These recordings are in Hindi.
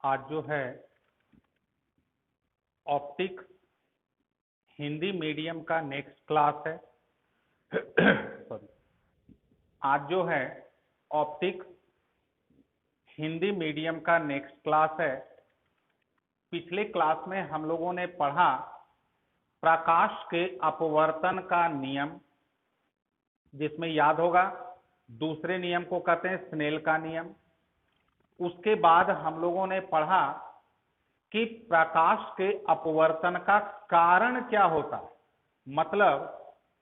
आज जो है ऑप्टिक्स हिंदी मीडियम का नेक्स्ट क्लास है। सॉरी, आज जो है ऑप्टिक्स हिंदी मीडियम का नेक्स्ट क्लास है। पिछले क्लास में हम लोगों ने पढ़ा प्रकाश के अपवर्तन का नियम, जिसमें याद होगा दूसरे नियम को कहते हैं स्नेल का नियम। उसके बाद हम लोगों ने पढ़ा कि प्रकाश के अपवर्तन का कारण क्या होता है, मतलब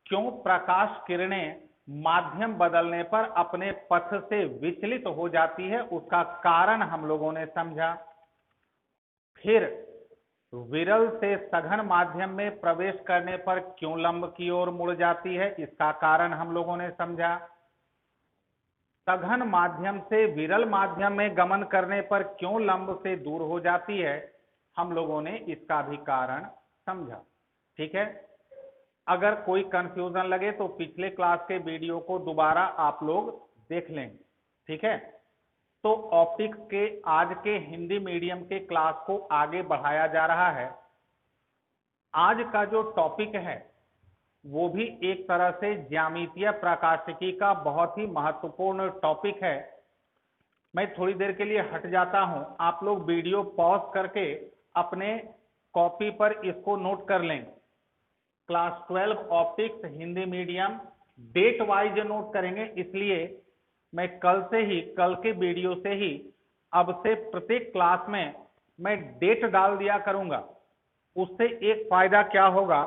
क्यों प्रकाश किरणें माध्यम बदलने पर अपने पथ से विचलित हो जाती है, उसका कारण हम लोगों ने समझा। फिर विरल से सघन माध्यम में प्रवेश करने पर क्यों लंब की ओर मुड़ जाती है, इसका कारण हम लोगों ने समझा। सघन माध्यम से विरल माध्यम में गमन करने पर क्यों लंब से दूर हो जाती है, हम लोगों ने इसका भी कारण समझा। ठीक है, अगर कोई कंफ्यूजन लगे तो पिछले क्लास के वीडियो को दोबारा आप लोग देख लेंगे। ठीक है, तो ऑप्टिक्स के आज के हिंदी मीडियम के क्लास को आगे बढ़ाया जा रहा है। आज का जो टॉपिक है वो भी एक तरह से ज्यामितीय प्रकाशिकी का बहुत ही महत्वपूर्ण टॉपिक है। मैं थोड़ी देर के लिए हट जाता हूं, आप लोग वीडियो पॉज करके अपने कॉपी पर इसको नोट कर लें। Class 12 optics Hindi medium date wise note करेंगे, इसलिए मैं कल के वीडियो से ही अब से प्रत्येक क्लास में मैं डेट डाल दिया करूंगा। उससे एक फायदा क्या होगा,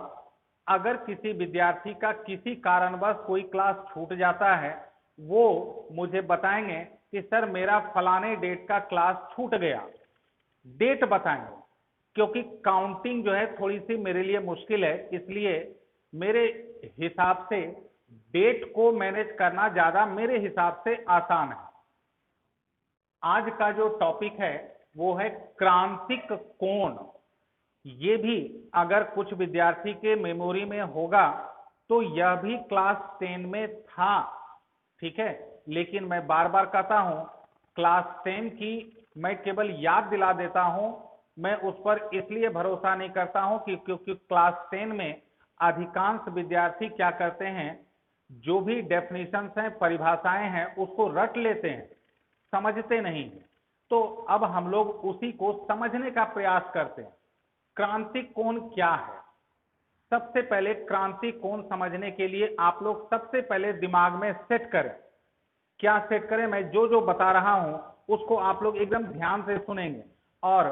अगर किसी विद्यार्थी का किसी कारणवश कोई क्लास छूट जाता है, वो मुझे बताएंगे कि सर मेरा फलाने डेट का क्लास छूट गया, डेट बताएंगे, क्योंकि काउंटिंग जो है थोड़ी सी मेरे लिए मुश्किल है, इसलिए मेरे हिसाब से डेट को मैनेज करना ज्यादा मेरे हिसाब से आसान है। आज का जो टॉपिक है वो है क्रांतिक कोण। ये भी अगर कुछ विद्यार्थी के मेमोरी में होगा तो यह भी क्लास 10 में था। ठीक है, लेकिन मैं बार बार कहता हूं क्लास 10 की मैं केवल याद दिला देता हूं, मैं उस पर इसलिए भरोसा नहीं करता हूं कि क्योंकि क्लास 10 में अधिकांश विद्यार्थी क्या करते हैं, जो भी डेफिनेशंस हैं, परिभाषाएं हैं, उसको रट लेते हैं, समझते नहीं। तो अब हम लोग उसी को समझने का प्रयास करते हैं। क्रांतिक कोण क्या है? सबसे पहले क्रांतिक कोण समझने के लिए आप लोग सबसे पहले दिमाग में सेट करें। क्या सेट करें? मैं जो जो बता रहा हूं उसको आप लोग एकदम ध्यान से सुनेंगे, और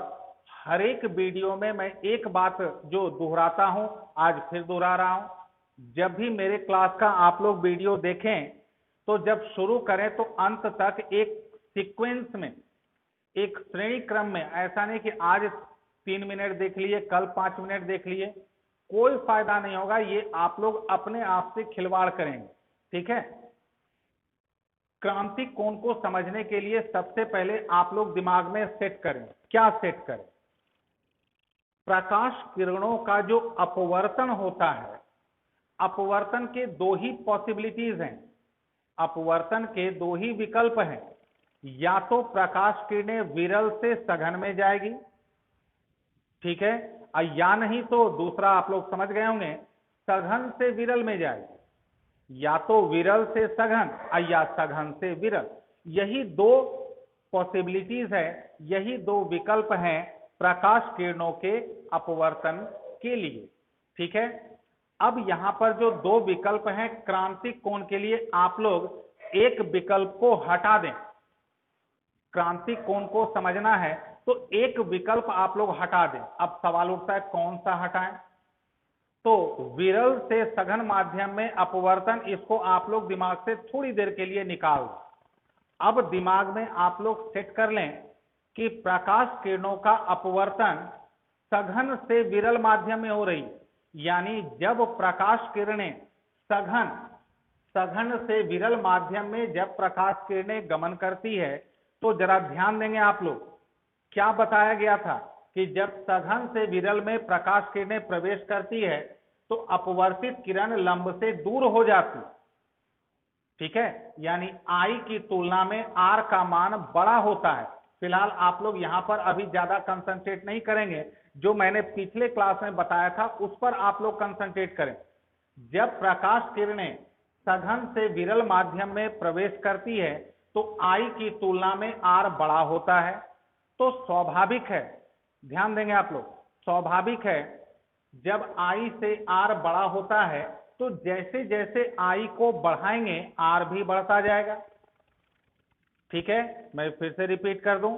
हर एक वीडियो में मैं एक बात जो दोहराता हूं आज फिर दोहरा रहा हूं। जब भी मेरे क्लास का आप लोग वीडियो देखें तो जब शुरू करें तो अंत तक एक सीक्वेंस में, एक श्रेणी क्रम में, ऐसा नहीं कि आज 3 मिनट देख लिए, कल 5 मिनट देख लिए, कोई फायदा नहीं होगा। ये आप लोग अपने आप से खिलवाड़ करेंगे। ठीक है, क्रांतिक कोण को समझने के लिए सबसे पहले आप लोग दिमाग में सेट करें। क्या सेट करें? प्रकाश किरणों का जो अपवर्तन होता है, अपवर्तन के दो ही पॉसिबिलिटीज हैं, अपवर्तन के दो ही विकल्प हैं। या तो प्रकाश किरणें विरल से सघन में जाएगी, ठीक है, या नहीं तो दूसरा आप लोग समझ गए होंगे, सघन से विरल में जाएगी। या तो विरल से सघन या सघन से विरल, यही दो पॉसिबिलिटीज है, यही दो विकल्प हैं प्रकाश किरणों के अपवर्तन के लिए। ठीक है, अब यहां पर जो दो विकल्प हैं क्रांतिक कोण के लिए, आप लोग एक विकल्प को हटा दें। क्रांतिक कोण को समझना है तो एक विकल्प आप लोग हटा दें। अब सवाल उठता है कौन सा हटाएं? तो विरल से सघन माध्यम में अपवर्तन, इसको आप लोग दिमाग से थोड़ी देर के लिए निकाल दें। अब दिमाग में आप लोग सेट कर लें कि प्रकाश किरणों का अपवर्तन सघन से विरल माध्यम में हो रही है, यानी जब प्रकाश किरणें सघन से विरल माध्यम में जब प्रकाश किरणें गमन करती है, तो जरा ध्यान देंगे आप लोग, क्या बताया गया था कि जब सघन से विरल में प्रकाश किरणें प्रवेश करती है तो अपवर्तित किरण लंब से दूर हो जाती। ठीक है, यानी I की तुलना में R का मान बड़ा होता है। फिलहाल आप लोग यहाँ पर अभी ज्यादा कंसंट्रेट नहीं करेंगे, जो मैंने पिछले क्लास में बताया था उस पर आप लोग कंसंट्रेट करें। जब प्रकाश किरणें सघन से विरल माध्यम में प्रवेश करती है तो आई की तुलना में आर बड़ा होता है। तो स्वाभाविक है, ध्यान देंगे आप लोग, स्वाभाविक है जब आई से आर बड़ा होता है तो जैसे जैसे आई को बढ़ाएंगे आर भी बढ़ता जाएगा। ठीक है, मैं फिर से रिपीट कर दूं,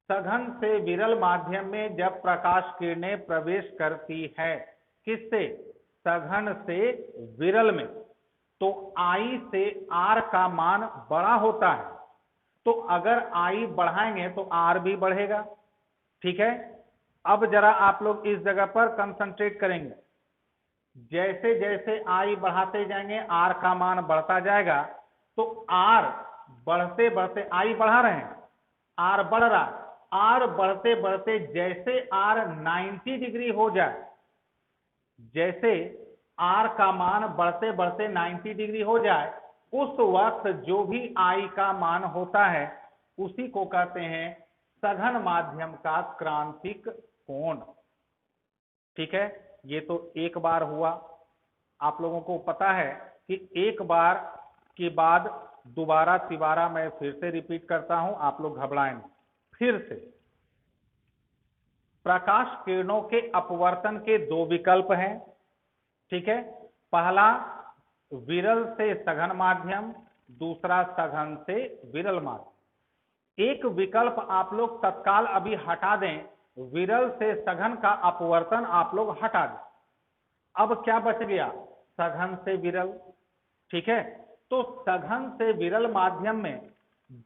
सघन से विरल माध्यम में जब प्रकाश किरणें प्रवेश करती है, किससे, सघन से विरल में, तो आई से आर का मान बड़ा होता है। तो अगर आई बढ़ाएंगे तो आर भी बढ़ेगा। ठीक है, अब जरा आप लोग इस जगह पर कंसंट्रेट करेंगे। जैसे जैसे आई बढ़ाते जाएंगे आर का मान बढ़ता जाएगा, तो आर बढ़ते बढ़ते, आई बढ़ा रहे हैं, आर बढ़ रहा, आर बढ़ते बढ़ते जैसे आर 90 डिग्री हो जाए, जैसे आर का मान बढ़ते बढ़ते 90 डिग्री हो जाए, उस वक्त जो भी आई का मान होता है उसी को कहते हैं सघन माध्यम का क्रांतिक कोण। ठीक है, ये तो एक बार हुआ। आप लोगों को पता है कि एक बार के बाद दोबारा तिबारा मैं फिर से रिपीट करता हूं, आप लोग घबराएं नहीं। फिर से, प्रकाश किरणों के अपवर्तन के दो विकल्प हैं। ठीक है, पहला विरल से सघन माध्यम, दूसरा सघन से विरल माध्यम। एक विकल्प आप लोग तत्काल अभी हटा दें, विरल से सघन का अपवर्तन आप लोग हटा दें। अब क्या बच गया, सघन से विरल। ठीक है, तो सघन से विरल माध्यम में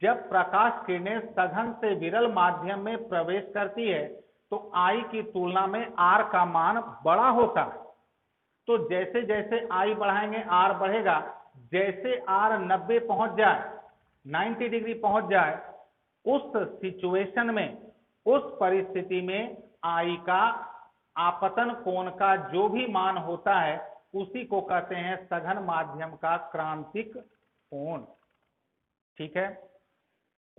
जब प्रकाश किरणें सघन से विरल माध्यम में प्रवेश करती है तो आई की तुलना में आर का मान बड़ा होता है। तो जैसे जैसे आई बढ़ाएंगे आर बढ़ेगा, जैसे आर 90 पहुंच जाए, 90 डिग्री पहुंच जाए, उस सिचुएशन में, उस परिस्थिति में आई का आपतन कोण का जो भी मान होता है उसी को कहते हैं सघन माध्यम का क्रांतिक कोण। ठीक है,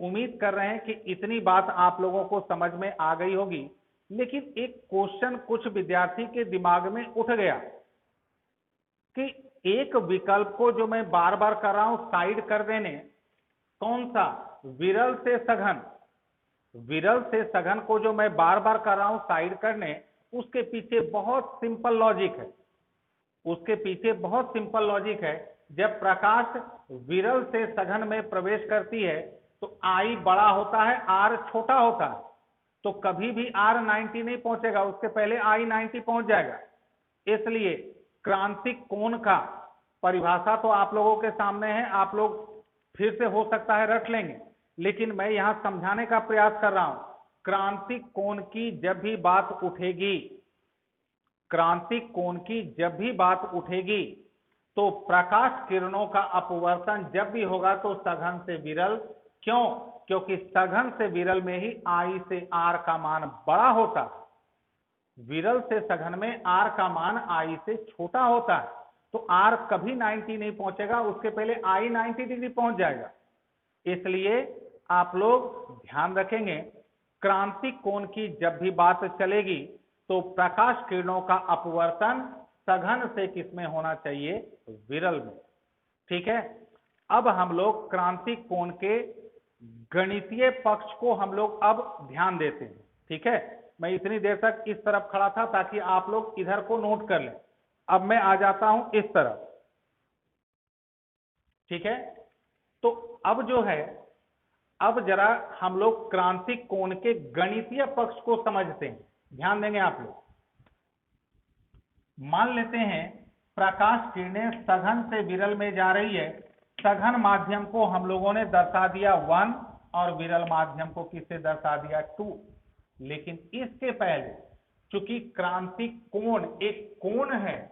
उम्मीद कर रहे हैं कि इतनी बात आप लोगों को समझ में आ गई होगी। लेकिन एक क्वेश्चन कुछ विद्यार्थी के दिमाग में उठ गया कि एक विकल्प को जो मैं बार बार कर रहा हूं साइड कर देने, कौन सा, विरल से सघन, विरल से सघन को जो मैं बार बार कर रहा हूं साइड करने, उसके पीछे बहुत सिंपल लॉजिक है, उसके पीछे बहुत सिंपल लॉजिक है। जब प्रकाश विरल से सघन में प्रवेश करती है तो आई बड़ा होता है, आर छोटा होता है, तो कभी भी आर 90 नहीं पहुंचेगा, उसके पहले आई 90 पहुंच जाएगा। इसलिए क्रांतिक कोण का परिभाषा तो आप लोगों के सामने है, आप लोग फिर से हो सकता है रट लेंगे, लेकिन मैं यहां समझाने का प्रयास कर रहा हूं। क्रांतिक कोण की जब भी बात उठेगी, क्रांतिक कोण की जब भी बात उठेगी तो प्रकाश किरणों का अपवर्तन जब भी होगा तो सघन से विरल। क्यों, क्योंकि सघन से विरल में ही आई से आर का मान बड़ा होता है, विरल से सघन में आर का मान आई से छोटा होता है। तो आर कभी 90 नहीं पहुंचेगा, उसके पहले आई 90 डिग्री पहुंच जाएगा। इसलिए आप लोग ध्यान रखेंगे, क्रांतिक कोण की जब भी बात चलेगी तो प्रकाश किरणों का अपवर्तन सघन से किसमें होना चाहिए, विरल में। ठीक है, अब हम लोग क्रांतिक कोण के गणितीय पक्ष को हम लोग अब ध्यान देते हैं। ठीक है, मैं इतनी देर तक इस तरफ खड़ा था ताकि आप लोग इधर को नोट कर लें। अब मैं आ जाता हूं इस तरफ। ठीक है, तो अब जो है, अब जरा हम लोग क्रांतिक कोण के गणितीय पक्ष को समझते हैं। ध्यान देंगे आप लोग। मान लेते हैं प्रकाश किरणें सघन से विरल में जा रही है, सघन माध्यम को हम लोगों ने दर्शा दिया 1 और विरल माध्यम को किससे दर्शा दिया 2। लेकिन इसके पहले चूंकि क्रांतिक कोण एक कोण है,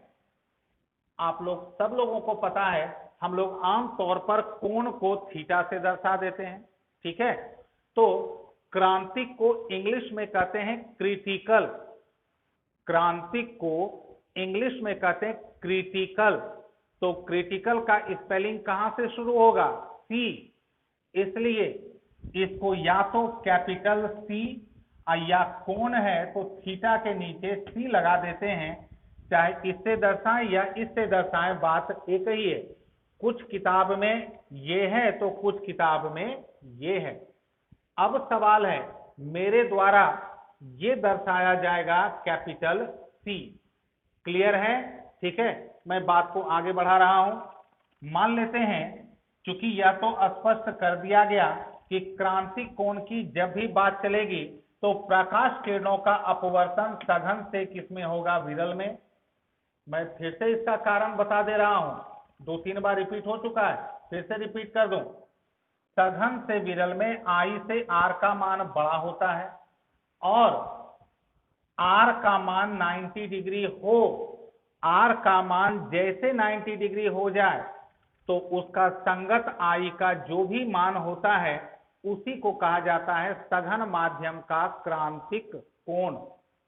आप लोग सब लोगों को पता है, हम लोग आमतौर पर कोण को थीटा से दर्शा देते हैं। ठीक है, तो क्रांतिक को इंग्लिश में कहते हैं क्रिटिकल, क्रांतिक को इंग्लिश में कहते हैं क्रिटिकल। तो क्रिटिकल का स्पेलिंग कहां से शुरू होगा, सी। इसलिए इसको या तो कैपिटल सी या कोण है तो थीटा के नीचे सी लगा देते हैं, चाहे इससे दर्शाएं या इससे दर्शाएं, बात एक ही है। कुछ किताब में ये है तो कुछ किताब में ये है। अब सवाल है, मेरे द्वारा ये दर्शाया जाएगा कैपिटल सी। क्लियर है? ठीक है, मैं बात को आगे बढ़ा रहा हूं। मान लेते हैं, चूंकि यह तो स्पष्ट कर दिया गया कि क्रांतिक कोण की जब भी बात चलेगी तो प्रकाश किरणों का अपवर्तन सघन से किसमें होगा? विरल में। मैं फिर से इसका कारण बता दे रहा हूं, 2-3 बार रिपीट हो चुका है, फिर से रिपीट कर दूं। सघन से विरल में आई से आर का मान बड़ा होता है और आर का मान 90 डिग्री हो, आर का मान जैसे 90 डिग्री हो जाए तो उसका संगत आई का जो भी मान होता है उसी को कहा जाता है सघन माध्यम का क्रांतिक कोण।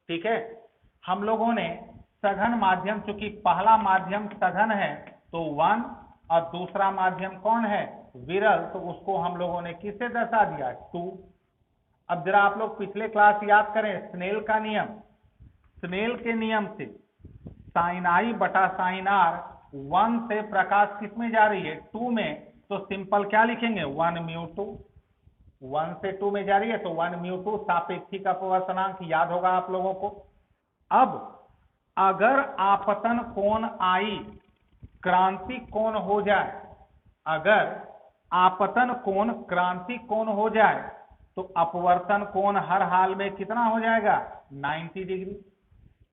ठीक है, हम लोगों ने सघन माध्यम, चूंकि पहला माध्यम सघन है तो 1 और दूसरा माध्यम कौन है? विरल, तो उसको हम लोगों ने किससे दर्शा दिया? 2। अब जरा आप लोग पिछले क्लास याद करें, स्नेल का नियम, स्नेल के नियम से साइन आई बटा साइन आर 1 से प्रकाश किस में जा रही है? 2 में, तो सिंपल क्या लिखेंगे? 1 म्यू 2। 1 से 2 में जा रही है तो 1 म्यू 2 सापेक्षिक अपवर्तनांक याद होगा आप लोगों को। अब अगर आपतन कोण आई क्रांतिक कोण हो जाए, अगर आपतन कोण क्रांतिक कोण हो जाए तो अपवर्तन कोण हर हाल में कितना हो जाएगा? 90 डिग्री।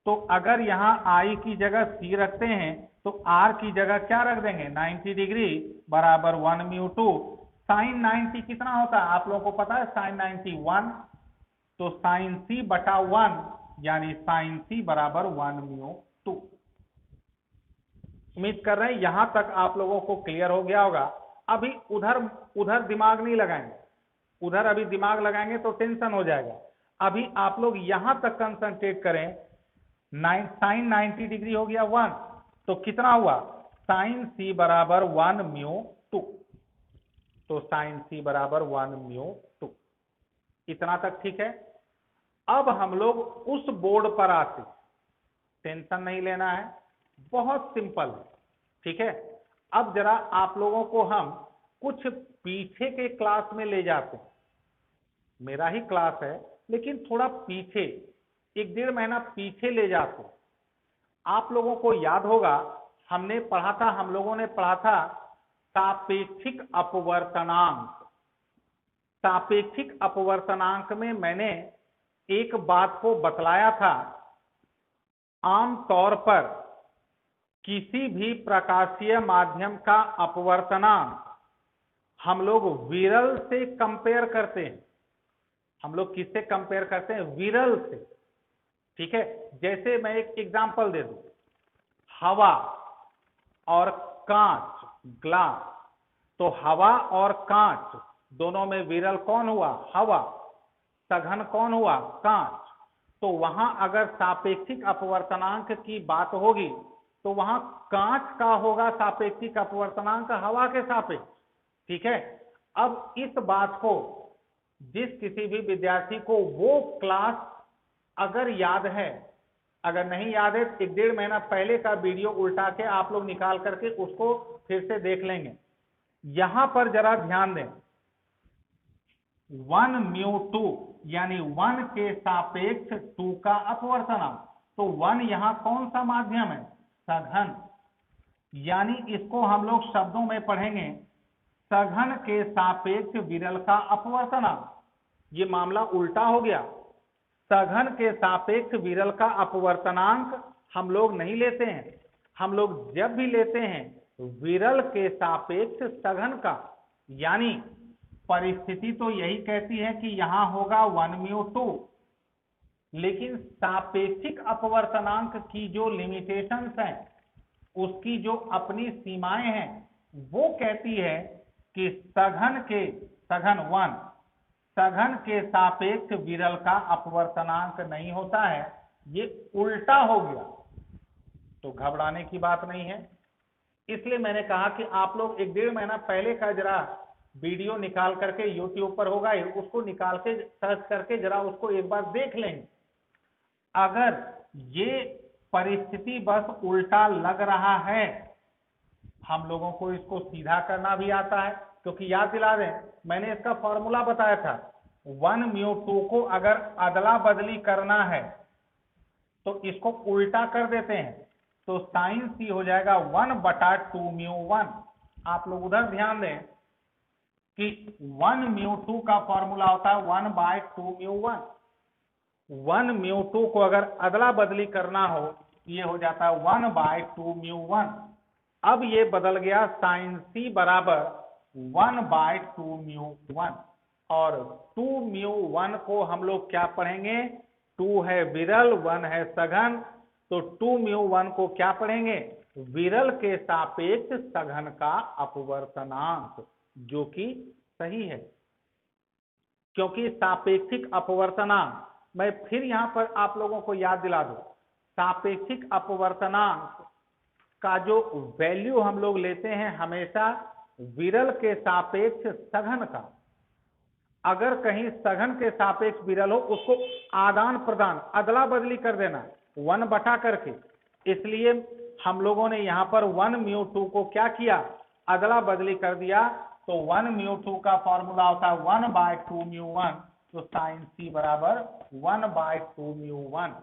तो अगर यहां आई की जगह सी रखते हैं तो आर की जगह क्या रख देंगे? 90 डिग्री बराबर 1 म्यू 2। साइन 90 कितना होता है आप लोगों को पता है? साइन 90 1, तो साइन सी बटा 1 यानी साइन सी बराबर 1 म्यू 2। उम्मीद कर रहे हैं यहां तक आप लोगों को क्लियर हो गया होगा। अभी उधर दिमाग नहीं लगाएंगे, उधर अभी दिमाग लगाएंगे तो टेंशन हो जाएगा। अभी आप लोग यहां तक कंसंट्रेट करें। साइन 90 डिग्री हो गया 1, तो कितना हुआ? साइन सी बराबर 1 म्यू 2, तो साइन सी बराबर 1 म्यू 2। इतना तक ठीक है। अब हम लोग उस बोर्ड पर आते, टेंशन नहीं लेना है, बहुत सिंपल है। ठीक है, अब जरा आप लोगों को हम कुछ पीछे के क्लास में ले जाते हैं। मेरा ही क्लास है लेकिन थोड़ा पीछे, 1-1.5 महीना पीछे ले जाते हैं। आप लोगों को याद होगा हमने पढ़ा था, हम लोगों ने पढ़ा था सापेक्षिक अपवर्तनांक। सापेक्षिक अपवर्तनांक में मैंने एक बात को बतलाया था, आमतौर पर किसी भी प्रकाशीय माध्यम का अपवर्तनांक हम लोग विरल से कंपेयर करते हैं। हम लोग किससे कंपेयर करते हैं? विरल से। ठीक है, जैसे मैं एक एग्जांपल दे दूं, हवा और कांच, ग्लास, तो हवा और कांच दोनों में विरल कौन हुआ? हवा। सघन कौन हुआ? कांच। तो वहां अगर सापेक्षिक अपवर्तनांक की बात होगी तो वहां कांच का होगा सापेक्षिक अपवर्तनांक हवा के सापेक्ष। ठीक है, अब इस बात को जिस किसी भी विद्यार्थी को वो क्लास अगर याद है, अगर नहीं याद है 1-1.5 महीना पहले का वीडियो उल्टा के आप लोग निकाल करके उसको फिर से देख लेंगे। यहां पर जरा ध्यान दें, 1 म्यू 2 यानी 1 के सापेक्ष 2 का अपवर्तनांक, तो 1 यहां कौन सा माध्यम है? सघन। यानी इसको हम लोग शब्दों में पढ़ेंगे, सघन के सापेक्ष विरल का अपवर्तनांक। ये मामला उल्टा हो गया। सघन के सापेक्ष विरल का अपवर्तनांक हम लोग नहीं लेते हैं, हम लोग जब भी लेते हैं विरल के सापेक्ष सघन का। यानी परिस्थिति तो यही कहती है कि यहां होगा 1 म्यू 2, लेकिन सापेक्षिक अपवर्तनांक की जो लिमिटेशंस हैं, उसकी जो अपनी सीमाएं हैं, वो कहती है कि सघन 1 सघन के सापेक्ष विरल का अपवर्तनांक नहीं होता है। ये उल्टा हो गया, तो घबराने की बात नहीं है। इसलिए मैंने कहा कि आप लोग 1-1.5 महीना पहले का जरा वीडियो निकाल करके यूट्यूब पर होगा, उसको निकाल के सर्च करके जरा उसको एक बार देख लेंगे। अगर ये परिस्थिति बस उल्टा लग रहा है, हम लोगों को इसको सीधा करना भी आता है, क्योंकि याद दिला दें मैंने इसका फॉर्मूला बताया था, 1 म्यू 2 को अगर अदला बदली करना है तो इसको उल्टा कर देते हैं, तो साइन सी हो जाएगा 1/2 म्यू 1। आप लोग उधर ध्यान दें कि 1 म्यू 2 का फॉर्मूला होता है 1/2 म्यू 1। 1 म्यू 2 को अगर अदला बदली करना हो, ये हो जाता है 1/2 म्यू 1। अब ये बदल गया साइन सी बराबर 1/2 म्यू 1, और 2 म्यू 1 को हम लोग क्या पढ़ेंगे, 2 है विरल, 1 है सघन, तो 2 म्यू 1 को क्या पढ़ेंगे, विरल के सापेक्ष सघन का अपवर्तनांक, जो कि सही है, क्योंकि सापेक्षिक अपवर्तनांक, मैं फिर यहां पर आप लोगों को याद दिला दूं, सापेक्षिक अपवर्तनांक का जो वैल्यू हम लोग लेते हैं हमेशा विरल के सापेक्ष सघन का। अगर कहीं सघन के सापेक्ष विरल हो, उसको आदान प्रदान अदला बदली कर देना 1 बटा करके, इसलिए हम लोगों ने यहां पर 1 म्यू 2 को क्या किया, अदला बदली कर दिया। तो 1 म्यू 2 का फॉर्मूला होता है 1/2 म्यू 1, तो साइन सी बराबर 1/2 म्यू 1।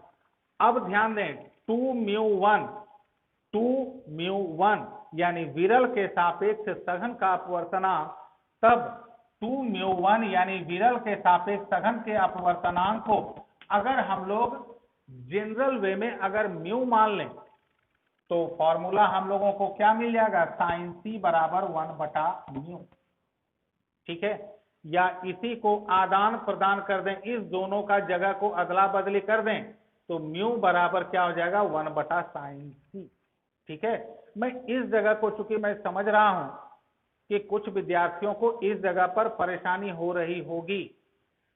अब ध्यान दें 2 म्यू 1 यानी विरल के सापेक्ष सघन का अपवर्तनांक, तब 2 म्यू 1 यानी विरल के सापेक्ष सघन के अपवर्तनांक को अगर हम लोग जनरल वे में अगर म्यू मान लें, तो फॉर्मूला हम लोगों को क्या मिल जाएगा, साइन सी बराबर 1/म्यू। ठीक है, या इसी को आदान प्रदान कर दें, इस दोनों का जगह को अदला बदली कर दें, तो म्यू बराबर क्या हो जाएगा, 1/साइन सी। ठीक है, मैं इस जगह को, चूंकि मैं समझ रहा हूं कि कुछ विद्यार्थियों को इस जगह पर परेशानी हो रही होगी,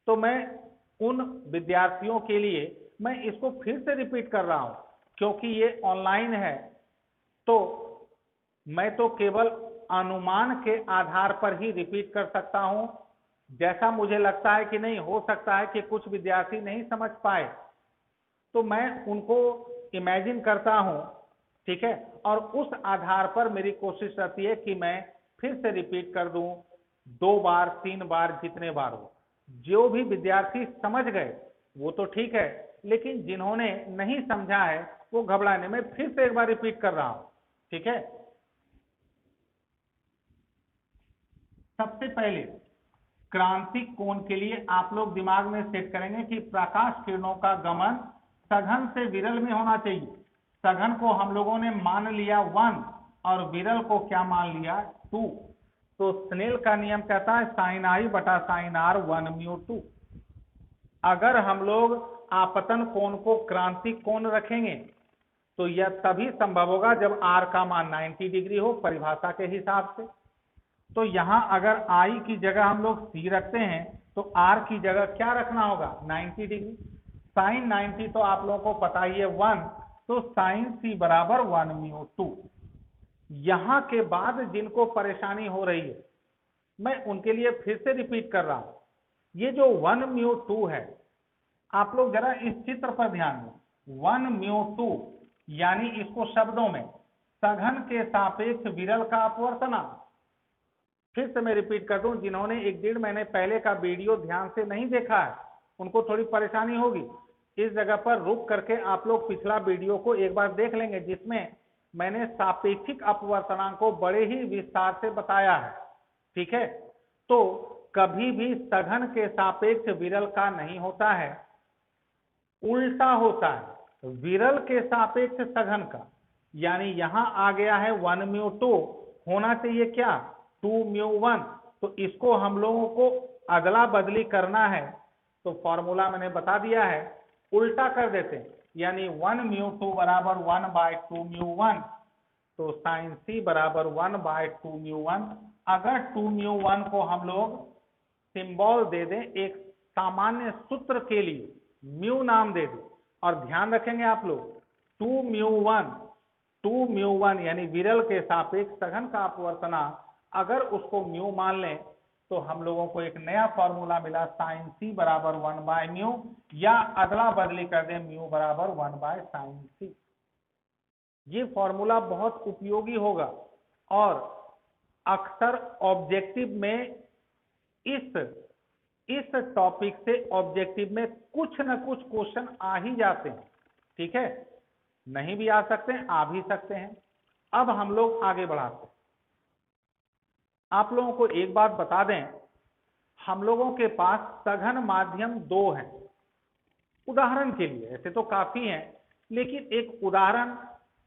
तो मैं उन विद्यार्थियों के लिए मैं इसको फिर से रिपीट कर रहा हूं, क्योंकि ये ऑनलाइन है, तो मैं तो केवल अनुमान के आधार पर ही रिपीट कर सकता हूं। जैसा मुझे लगता है कि नहीं, हो सकता है कि कुछ विद्यार्थी नहीं समझ पाए, तो मैं उनको इमेजिन करता हूं, ठीक है, और उस आधार पर मेरी कोशिश रहती है कि मैं फिर से रिपीट कर दूं, 2 बार 3 बार जितने बार हो। जो भी विद्यार्थी समझ गए वो तो ठीक है, लेकिन जिन्होंने नहीं समझा है वो घबराने में, फिर से एक बार रिपीट कर रहा हूं। ठीक है, सबसे पहले क्रांतिक कोण के लिए आप लोग दिमाग में सेट करेंगे कि प्रकाश किरणों का गमन सघन से विरल में होना चाहिए। सघन को हम लोगों ने मान लिया 1 और विरल को क्या मान लिया 2, तो स्नेल का नियम कहता है साइन आई बटा साइन आर 1 म्यू 2। अगर हम लोग आपतन कोण को क्रांतिक कोण रखेंगे तो यह तभी संभव होगा जब आर का मान 90 डिग्री हो परिभाषा के हिसाब से। तो यहां अगर आई की जगह हम लोग सी रखते हैं तो आर की जगह क्या रखना होगा, 90 डिग्री। साइन 90 तो आप लोगों को पता ही है 1, तो साइन सी बराबर 1 म्यू 2। यहां के बाद जिनको परेशानी हो रही है मैं उनके लिए फिर से रिपीट कर रहा हूं, ये जो 1 म्यू 2 है, आप लोग जरा इस चित्र पर ध्यान दें। 1 म्यू 2 यानी इसको शब्दों में सघन के सापेक्ष विरल का अपवर्तनांक। फिर से मैं रिपीट कर दूं, जिन्होंने 1-1.5 महीने पहले का वीडियो ध्यान से नहीं देखा है उनको थोड़ी परेशानी होगी। इस जगह पर रुक करके आप लोग पिछला वीडियो को एक बार देख लेंगे, जिसमें मैंने सापेक्षिक अपवर्तनांक को बड़े ही विस्तार से बताया है। ठीक है, तो कभी भी सघन के सापेक्ष विरल का नहीं होता है, उल्टा होता है, विरल के सापेक्ष सघन का। यानी यहां आ गया है 1 म्यू 2, होना चाहिए क्या 2 म्यू 1, तो इसको हम लोगों को अदला बदली करना है, तो फॉर्मूला मैंने बता दिया है, उल्टा कर देते हैं, यानी 1 म्यू 2 बराबर 1/2 म्यू 1, तो साइन सी बराबर 1/2 म्यू 1। अगर 2 म्यू 1 को हम लोग सिंबल दे दें, एक सामान्य सूत्र के लिए म्यू नाम दे दें, और ध्यान रखेंगे आप लोग 2 म्यू 1 यानी विरल के सापेक्ष सघन का अपवर्तनांक, अगर उसको म्यू मान लें तो हम लोगों को एक नया फॉर्मूला मिला साइन सी बराबर 1/μ, या अदला बदली कर दें म्यू बराबर 1/sin c। ये फॉर्मूला बहुत उपयोगी होगा और अक्सर ऑब्जेक्टिव में इस टॉपिक से ऑब्जेक्टिव में कुछ न कुछ क्वेश्चन आ ही जाते हैं। ठीक है, नहीं भी आ सकते हैं, आ भी सकते हैं। अब हम लोग आगे बढ़ाते हैं। आप लोगों को एक बात बता दें, हम लोगों के पास सघन माध्यम 2 हैं। उदाहरण के लिए, ऐसे तो काफी हैं, लेकिन एक उदाहरण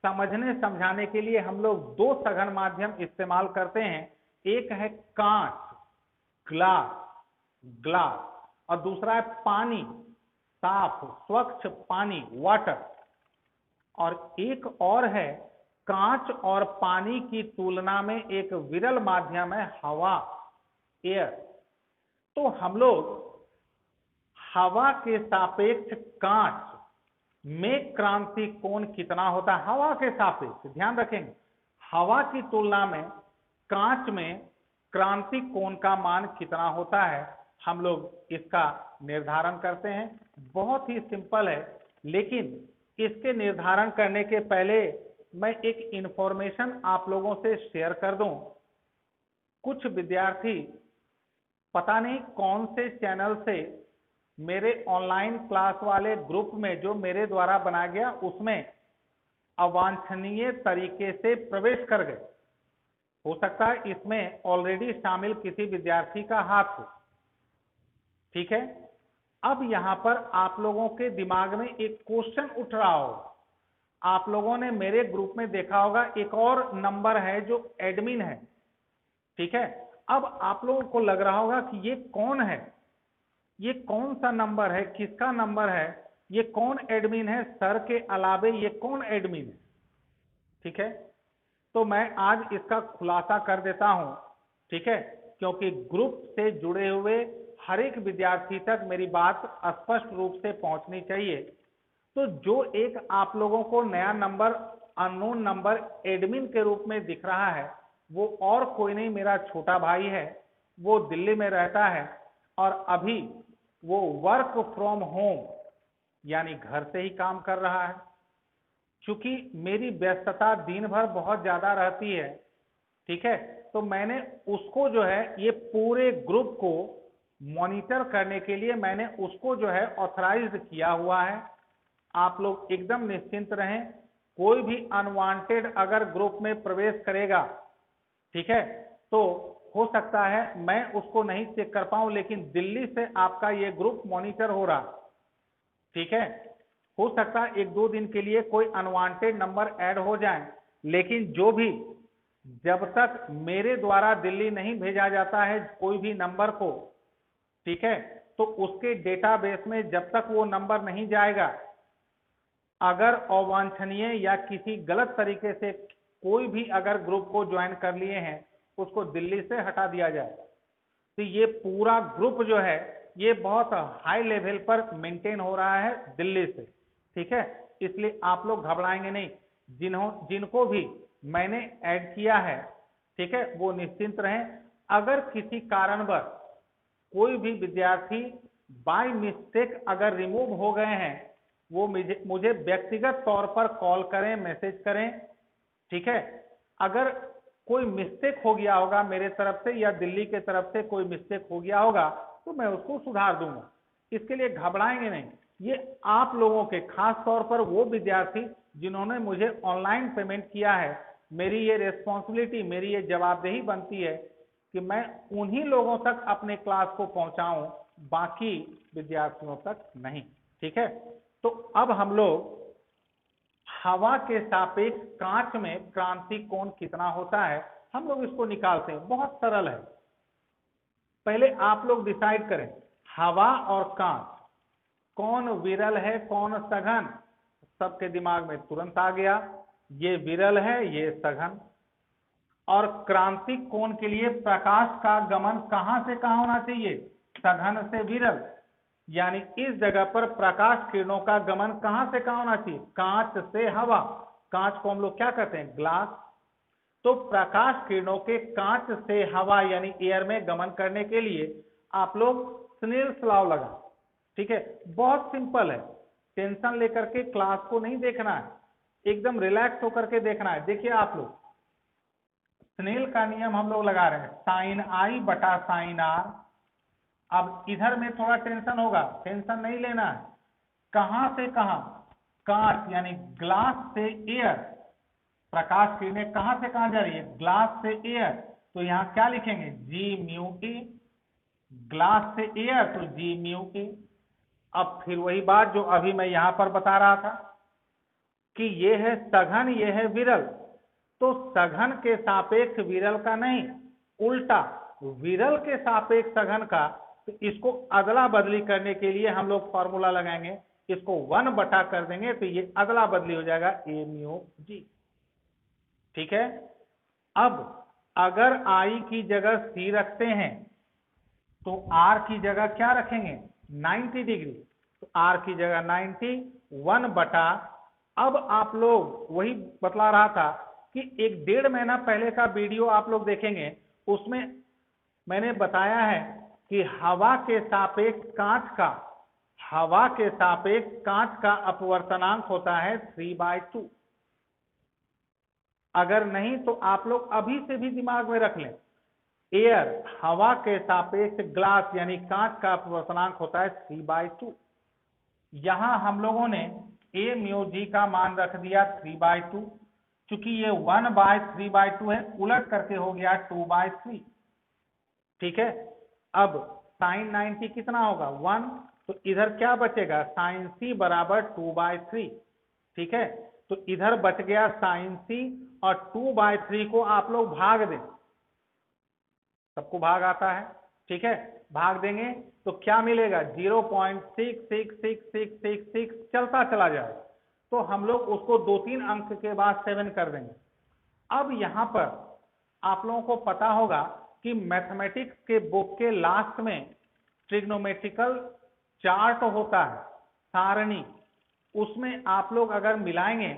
समझने समझाने के लिए हम लोग 2 सघन माध्यम इस्तेमाल करते हैं। एक है कांच, ग्लास, और दूसरा है पानी, साफ स्वच्छ पानी, वाटर। और एक और है कांच और पानी की तुलना में एक विरल माध्यम है हवा, एयर। तो हम लोग हवा के सापेक्ष कांच में क्रांतिक कोण कितना होता है, हवा के सापेक्ष, ध्यान रखेंगे, हवा की तुलना में कांच में क्रांतिक कोण का मान कितना होता है, हम लोग इसका निर्धारण करते हैं। बहुत ही सिंपल है, लेकिन इसके निर्धारण करने के पहले मैं एक इंफॉर्मेशन आप लोगों से शेयर कर दूं। कुछ विद्यार्थी पता नहीं कौन से चैनल से मेरे ऑनलाइन क्लास वाले ग्रुप में जो मेरे द्वारा बनाया गया उसमें अवांछनीय तरीके से प्रवेश कर गए। हो सकता है इसमें ऑलरेडी शामिल किसी विद्यार्थी का हाथ हो। ठीक है, अब यहां पर आप लोगों के दिमाग में एक क्वेश्चन उठ रहा हो। आप लोगों ने मेरे ग्रुप में देखा होगा एक और नंबर है जो एडमिन है। ठीक है, अब आप लोगों को लग रहा होगा कि ये कौन है, ये कौन सा नंबर है, किसका नंबर है, ये कौन एडमिन है, सर के अलावे ये कौन एडमिन है। ठीक है, तो मैं आज इसका खुलासा कर देता हूं। ठीक है, क्योंकि ग्रुप से जुड़े हुए हर एक विद्यार्थी तक मेरी बात स्पष्ट रूप से पहुंचनी चाहिए। तो जो एक आप लोगों को नया नंबर, अननोन नंबर एडमिन के रूप में दिख रहा है, वो और कोई नहीं, मेरा छोटा भाई है। वो दिल्ली में रहता है और अभी वो वर्क फ्रॉम होम यानी घर से ही काम कर रहा है। चूंकि मेरी व्यस्तता दिन भर बहुत ज्यादा रहती है, ठीक है, तो मैंने उसको जो है ये पूरे ग्रुप को मॉनिटर करने के लिए मैंने उसको जो है ऑथराइज्ड किया हुआ है। आप लोग एकदम निश्चिंत रहें, कोई भी अनवांटेड अगर ग्रुप में प्रवेश करेगा, ठीक है, तो हो सकता है मैं उसको नहीं चेक कर पाऊं, लेकिन दिल्ली से आपका ये ग्रुप मॉनिटर हो रहा। ठीक है, हो सकता है 1-2 दिन के लिए कोई अनवांटेड नंबर ऐड हो जाए, लेकिन जो भी, जब तक मेरे द्वारा दिल्ली नहीं भेजा जाता है कोई भी नंबर को, ठीक है, तो उसके डेटाबेस में जब तक वो नंबर नहीं जाएगा, अगर अवांछनीय या किसी गलत तरीके से कोई भी अगर ग्रुप को ज्वाइन कर लिए हैं, उसको दिल्ली से हटा दिया जाएगा। तो ये पूरा ग्रुप जो है ये बहुत हाई लेवल पर मेंटेन हो रहा है दिल्ली से। ठीक है, इसलिए आप लोग घबराएंगे नहीं। जिनको भी मैंने ऐड किया है, ठीक है, वो निश्चिंत रहें। अगर किसी कारणवश कोई भी विद्यार्थी बाय मिस्टेक अगर रिमूव हो गए हैं, वो मुझे व्यक्तिगत तौर पर कॉल करें, मैसेज करें। ठीक है, अगर कोई मिस्टेक हो गया होगा मेरे तरफ से या दिल्ली के तरफ से कोई मिस्टेक हो गया होगा तो मैं उसको सुधार दूंगा। इसके लिए घबराएंगे नहीं। ये आप लोगों के, खास तौर पर वो विद्यार्थी जिन्होंने मुझे ऑनलाइन पेमेंट किया है, मेरी ये रिस्पॉन्सिबिलिटी, मेरी ये जवाबदेही बनती है कि मैं उन्हीं लोगों तक अपने क्लास को पहुंचाऊं, बाकी विद्यार्थियों तक नहीं। ठीक है, तो अब हम लोग हवा के सापेक्ष कांच में क्रांतिक कोण कितना होता है, हम लोग इसको निकालते हैं। बहुत सरल है। पहले आप लोग डिसाइड करें हवा और कांच कौन विरल है कौन सघन। सबके दिमाग में तुरंत आ गया, ये विरल है ये सघन। और क्रांतिक कोण के लिए प्रकाश का गमन कहां से कहां होना चाहिए, सघन से विरल। यानी इस जगह पर प्रकाश किरणों का गमन कहां से कहां होना चाहिए, कांच से हवा। कांच को हम लोग क्या कहते हैं, ग्लास। तो प्रकाश किरणों के कांच से हवा यानी एयर में गमन करने के लिए आप लोग स्नेल्स लॉ लगा। ठीक है, बहुत सिंपल है, टेंशन लेकर के क्लास को नहीं देखना है, एकदम रिलैक्स होकर के देखना है। देखिए आप लोग, स्नेल का नियम हम लोग लगा रहे हैं, साइन आई बटा साइन आर। अब इधर में थोड़ा टेंशन होगा, टेंशन नहीं लेना है। कहां से कहां? कांच यानी ग्लास से एयर, प्रकाश किरणें कहां से कहां जा रही है? ग्लास से एयर, तो यहां क्या लिखेंगे? G mu A. ग्लास से एयर तो जी म्यू ए। अब फिर वही बात जो अभी मैं यहां पर बता रहा था कि ये है सघन, ये है विरल, तो सघन के सापेक्ष विरल का नहीं, उल्टा विरल के सापेक्ष सघन का। तो इसको अदला बदली करने के लिए हम लोग फॉर्मूला लगाएंगे, इसको 1 बटा कर देंगे तो ये अदला बदली हो जाएगा ए म्यू जी। ठीक है, अब अगर I की जगह C रखते हैं तो R की जगह क्या रखेंगे? 90 डिग्री, तो R की जगह 90, 1 बटा। अब आप लोग वही बतला रहा था कि 1-1.5 महीना पहले का वीडियो आप लोग देखेंगे, उसमें मैंने बताया है कि हवा के सापेक्ष कांच का, हवा के सापेक्ष कांच का अपवर्तनांक होता है 3/2। अगर नहीं तो आप लोग अभी से भी दिमाग में रख लें, एयर हवा के सापेक्ष ग्लास यानी कांच का अपवर्तनांक होता है 3/2। यहां हम लोगों ने ए म्यू जी का मान रख दिया 3/2, चूंकि ये 1/3/2 है, उलट करके हो गया 2/3। ठीक है, अब साइन 90 कितना होगा? 1, तो इधर क्या बचेगा? साइन सी बराबर 2/3। ठीक है, तो इधर बच गया साइन सी, और 2/3 को आप लोग भाग दें, सबको भाग आता है। ठीक है, भाग देंगे तो क्या मिलेगा? 0.66666 चलता चला जाएगा, तो हम लोग उसको 2-3 अंक के बाद 7 कर देंगे। अब यहां पर आप लोगों को पता होगा कि मैथमेटिक्स के बुक के लास्ट में ट्रिग्नोमेट्रिकल चार्ट होता है, सारणी, उसमें आप लोग अगर मिलाएंगे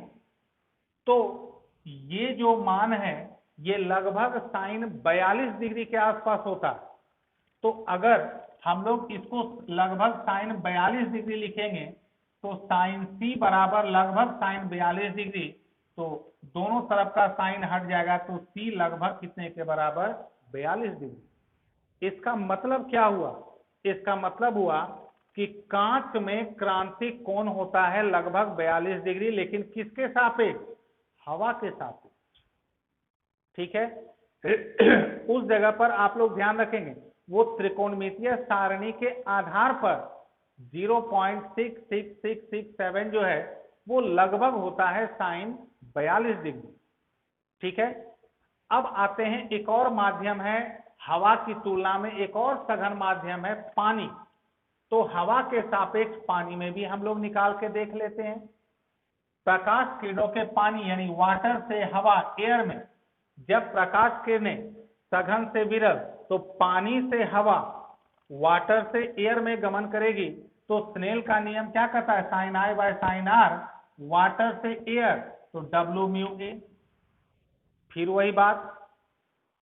तो ये जो मान है ये लगभग साइन 42 डिग्री के आसपास होता है। तो अगर हम लोग इसको लगभग साइन 42 डिग्री लिखेंगे तो साइन सी बराबर लगभग साइन 42 डिग्री, तो दोनों तरफ का साइन हट जाएगा, तो सी लगभग कितने के बराबर? 42 डिग्री। इसका मतलब क्या हुआ? इसका मतलब हुआ कि कांच में क्रांतिक कोण होता है लगभग 42 डिग्री, लेकिन किसके सापेक्ष? हवा के सापेक्ष। ठीक है, उस जगह पर आप लोग ध्यान रखेंगे, वो त्रिकोणमितीय सारणी के आधार पर 0.66667 जो है वो लगभग होता है साइन 42 डिग्री। ठीक है, अब आते हैं, एक और माध्यम है हवा की तुलना में, एक और सघन माध्यम है पानी। तो हवा के सापेक्ष पानी में भी हम लोग निकाल के देख लेते हैं। प्रकाश किरणों के पानी यानी वाटर से हवा, एयर में, जब प्रकाश किरणें सघन से विरल, तो पानी से हवा, वाटर से एयर में गमन करेगी, तो स्नेल का नियम क्या कहता है? Sine i by sine r, water से एयर तो डब्ल्यू म्यू ए। फिर वही बात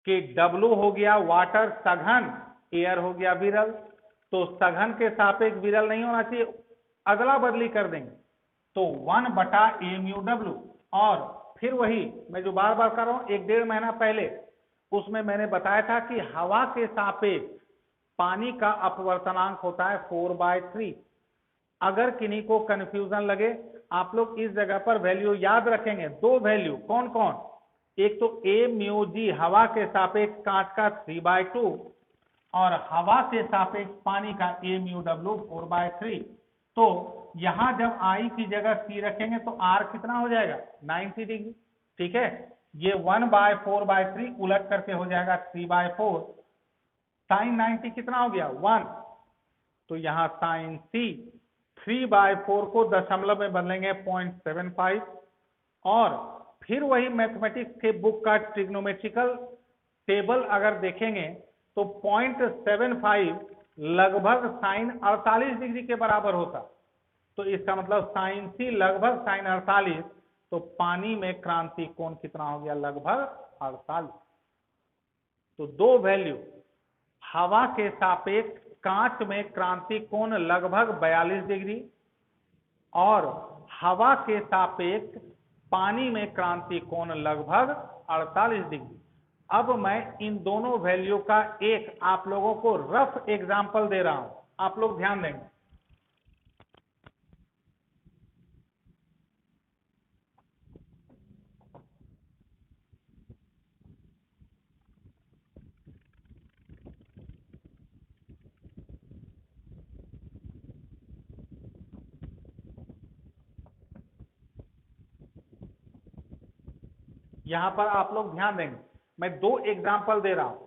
कि डब्ल्यू हो गया वाटर सघन, एयर हो गया विरल, तो सघन के सापेक्ष विरल नहीं होना चाहिए, अदला बदली कर देंगे, तो 1 बटा ए म्यू डब्ल्यू। और फिर वही मैं जो बार बार कर रहा हूं, 1-1.5 महीना पहले उसमें मैंने बताया था कि हवा के सापेक्ष पानी का अपवर्तनांक होता है 4/3। अगर किन्हीं को कंफ्यूजन लगे, आप लोग इस जगह पर वैल्यू याद रखेंगे, 2 वैल्यू, कौन कौन? एक तो ए म्यू जी हवा के सापेक्ष कांच का 3/2, और हवा के सापेक्ष पानी का ए म्यू डब्ल्यू 4/3। तो यहां जब आई की जगह सी रखेंगे तो आर कितना हो जाएगा? 90 डिग्री। ठीक है, ये 1/4/3 उलट करके हो जाएगा 3/4। साइन 90 कितना हो गया? 1। तो यहां साइन सी 3/4 को दशमलव में बदलेंगे 0.75, और फिर वही मैथमेटिक्स के बुक का ट्रिग्नोमेट्रिकल टेबल अगर देखेंगे तो 0.75 लगभग साइन 48 डिग्री के बराबर होता। तो इसका मतलब साइन सी लगभग साइन 48, तो पानी में क्रांतिक कोण कितना हो गया? लगभग 48। तो दो वैल्यू, हवा के सापेक्ष कांच में क्रांति कोण लगभग 42 डिग्री और हवा के सापेक्ष पानी में क्रांति कोण लगभग 48 डिग्री। अब मैं इन दोनों वैल्यू का एक आप लोगों को रफ एग्जांपल दे रहा हूं, आप लोग ध्यान देंगे। यहां पर आप लोग ध्यान देंगे, मैं दो एग्जांपल दे रहा हूं।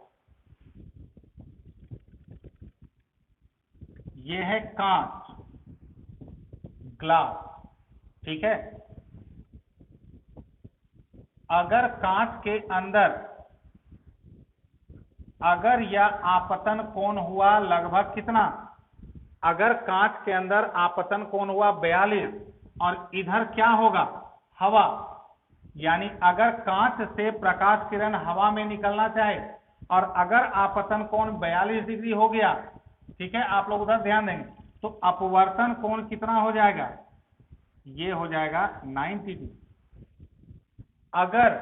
ये है कांच, ग्लास, ठीक है। अगर कांच के अंदर अगर यह आपतन कोण हुआ लगभग कितना, अगर कांच के अंदर आपतन कोण हुआ 42 और इधर क्या होगा, हवा, यानी अगर कांच से प्रकाश किरण हवा में निकलना चाहे और अगर आपतन कोण 42 डिग्री हो गया, ठीक है, आप लोग उधर ध्यान देंगे, तो अपवर्तन कोण कितना हो जाएगा, ये हो जाएगा 90 डिग्री। अगर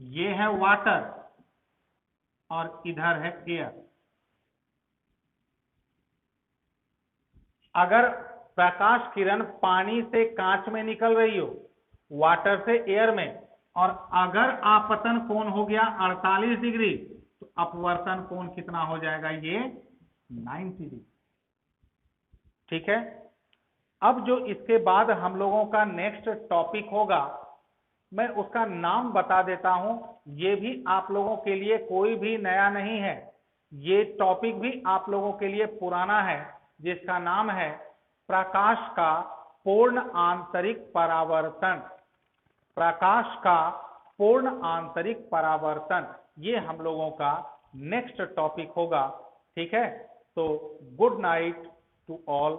ये है वाटर और इधर है एयर, अगर प्रकाश किरण पानी से कांच में निकल रही हो, वाटर से एयर में, और अगर आपतन कोण हो गया 48 डिग्री, तो अपवर्तन कोण कितना हो जाएगा, ये 90 डिग्री, ठीक है। अब जो इसके बाद हम लोगों का नेक्स्ट टॉपिक होगा, मैं उसका नाम बता देता हूं, ये भी आप लोगों के लिए कोई भी नया नहीं है, ये टॉपिक भी आप लोगों के लिए पुराना है, जिसका नाम है प्रकाश का पूर्ण आंतरिक परावर्तन। प्रकाश का पूर्ण आंतरिक परावर्तन, ये हम लोगों का नेक्स्ट टॉपिक होगा, ठीक है। तो गुड नाइट टू ऑल।